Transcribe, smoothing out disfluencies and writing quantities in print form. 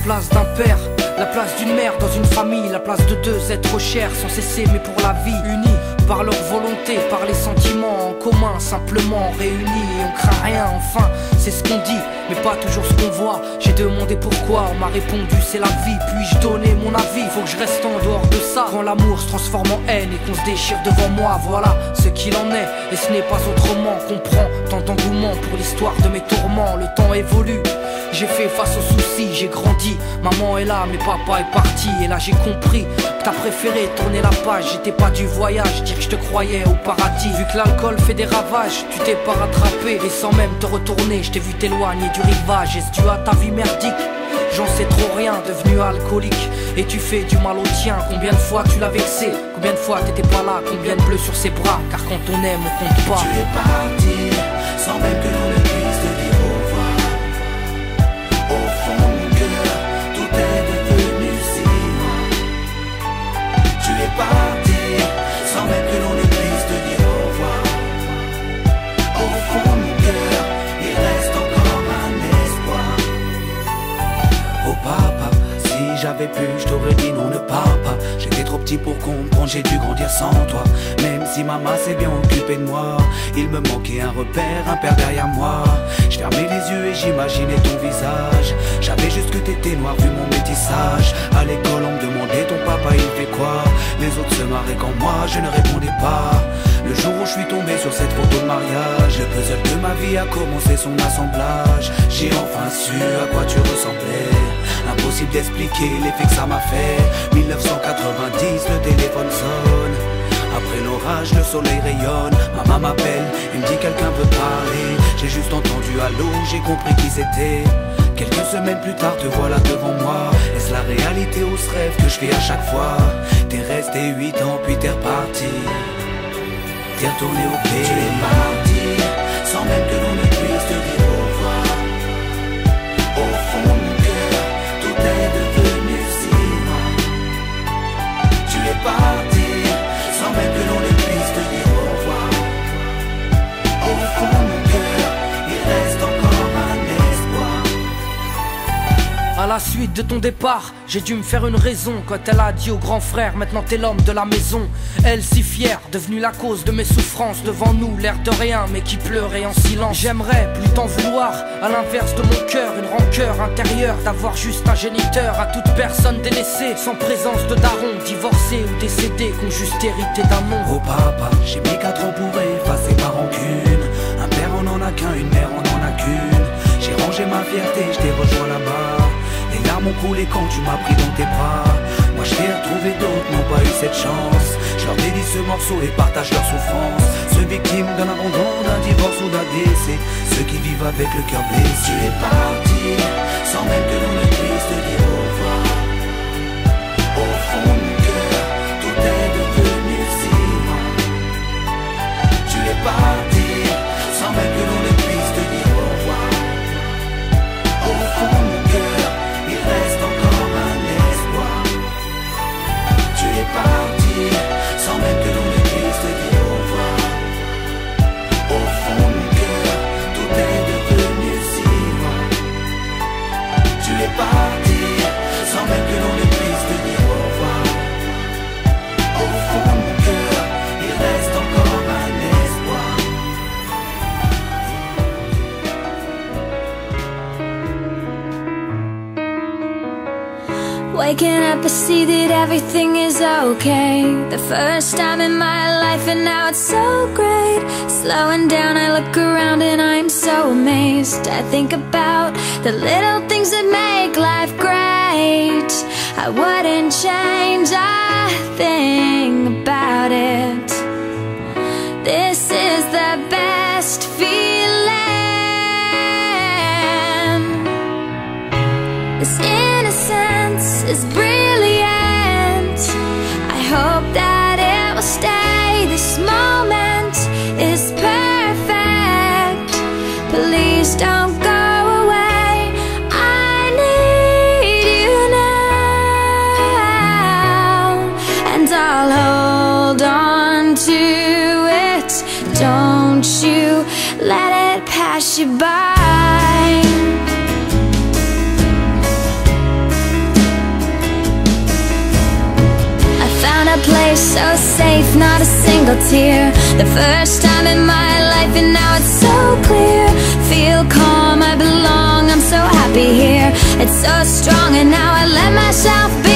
place d'un père, la place d'une mère dans une famille, la place de deux êtres chers sans cesser mais pour la vie, unis par leur volonté, par les sentiments en commun, simplement réunis et on craint rien. Enfin, c'est ce qu'on dit, mais pas toujours ce qu'on voit. J'ai demandé pourquoi, on m'a répondu c'est la vie. Puis-je donner mon avis, faut que je reste en dehors de ça. Quand l'amour se transforme en haine et qu'on se déchire devant moi, voilà ce qu'il en est. Et ce n'est pas autrement, comprends tant d'engouement pour l'histoire de mes tourments. Le temps évolue, j'ai fait face aux soucis, j'ai grandi. Maman est là, mais papa est parti. Et là j'ai compris que t'as préféré tourner la page. J'étais pas du voyage, dire que je te croyais au paradis. Vu que l'alcool fait des ravages, tu t'es pas rattrapé. Et sans même te retourner, je t'ai vu t'éloigner du rivage. Est-ce dû à ta vie merdique? J'en sais trop rien, devenu alcoolique. Et tu fais du mal au tien. Combien de fois tu l'as vexé? Combien de fois t'étais pas là? Combien de bleus sur ses bras? Car quand on aime, on compte pas. Tu es parti, sans même que l'on ne puisse te dire au revoir. Au fond de mon cœur, tout est devenu si loin. Tu es parti, sans même que l'on ne puisse te dire au revoir. Au fond de mon cœur, il reste encore un espoir. Oh papa, si j'avais pu, je t'aurais dit non, ne pars pas. J'étais trop petit pour comprendre, j'ai dû grandir sans toi. Même si maman s'est bien occupée de moi, il me manquait un repère, un père derrière moi. Je fermais les yeux et j'imaginais ton visage. J'avais juste que t'étais noir vu mon métissage. À l'école on me demandait ton papa il fait quoi. Les autres se marraient quand moi je ne répondais pas. Le jour où je suis tombé sur cette photo de mariage, le puzzle de ma vie a commencé son assemblage. J'ai enfin su à quoi tu ressemblais. Impossible d'expliquer l'effet que ça m'a fait. 1990, le téléphone sonne. Après l'orage, le soleil rayonne. Maman m'appelle, il me dit quelqu'un veut parler. J'ai juste entendu allô, j'ai compris qui c'était. Quelques semaines plus tard, te voilà devant moi. Est-ce la réalité ou ce rêve que je fais à chaque fois? T'es resté 8 ans, puis t'es reparti. T'es retourné au pays. Tu es parti, sans même que l'on ne puisse te dire au revoir. Au fond de mon cœur, tout est devenu si loin. Tu es parti, sans même que l'on ne puisse te dire au revoir. Au fond de mon cœur, il reste encore un espoir. À la suite de ton départ, j'ai dû me faire une raison. Quand elle a dit au grand frère, maintenant t'es l'homme de la maison. Elle si fière, devenue la cause de mes souffrances. Devant nous, l'air de rien, mais qui pleurait en silence. J'aimerais plus t'en vouloir, à l'inverse de mon cœur. Une rancœur intérieure, d'avoir juste un géniteur. À toute personne délaissée, sans présence de daron. Divorcé ou décédé, qu'on juste hérité d'un nom. Oh papa, j'ai mis 4 ans pour effacer ma rancune. Un père on en a qu'un, une mère on en a qu'une. J'ai rangé ma fierté, je t'ai rejoint là-bas. Les larmes ont coulé quand tu m'as pris dans tes bras. Moi je t'ai retrouvé, d'autres n'ont pas eu cette chance. Je leur dédie ce morceau et partage leur souffrance. Ceux victimes d'un abandon, d'un divorce ou d'un décès. Ceux qui vivent avec le cœur blessé. Tu es parti, sans même que l'on ne puisse te dire au revoir. Au fond de mon cœur, tout est devenu si loin. Tu es parti, sans même que l'on ne puisse te dire au revoir. Au fond de mon cœur, il reste encore un espoir. Tu es parti, sans même que l'on ne puisse te dire au revoir. Au fond de mon cœur, tout est devenu si loin. Tu es parti, sans même que l'on ne puisse te dire au revoir. Au fond de mon cœur, il reste encore un espoir. Waking up, I see that everything is okay. The first time in my life and now it's so great. Slowing down, I look around and I'm so amazed. I think about the little things that make life great. I wouldn't change a thing about it. This is the best feeling. This innocence is brilliant. I hope that it will stay. This moment is perfect. Please don't go away. I need you now, and I'll hold on to it. Don't you let it pass you by. place, so safe, not a single tear. The first time in my life and now it's so clear. Feel calm, I belong, I'm so happy here. It's so strong and now I let myself be.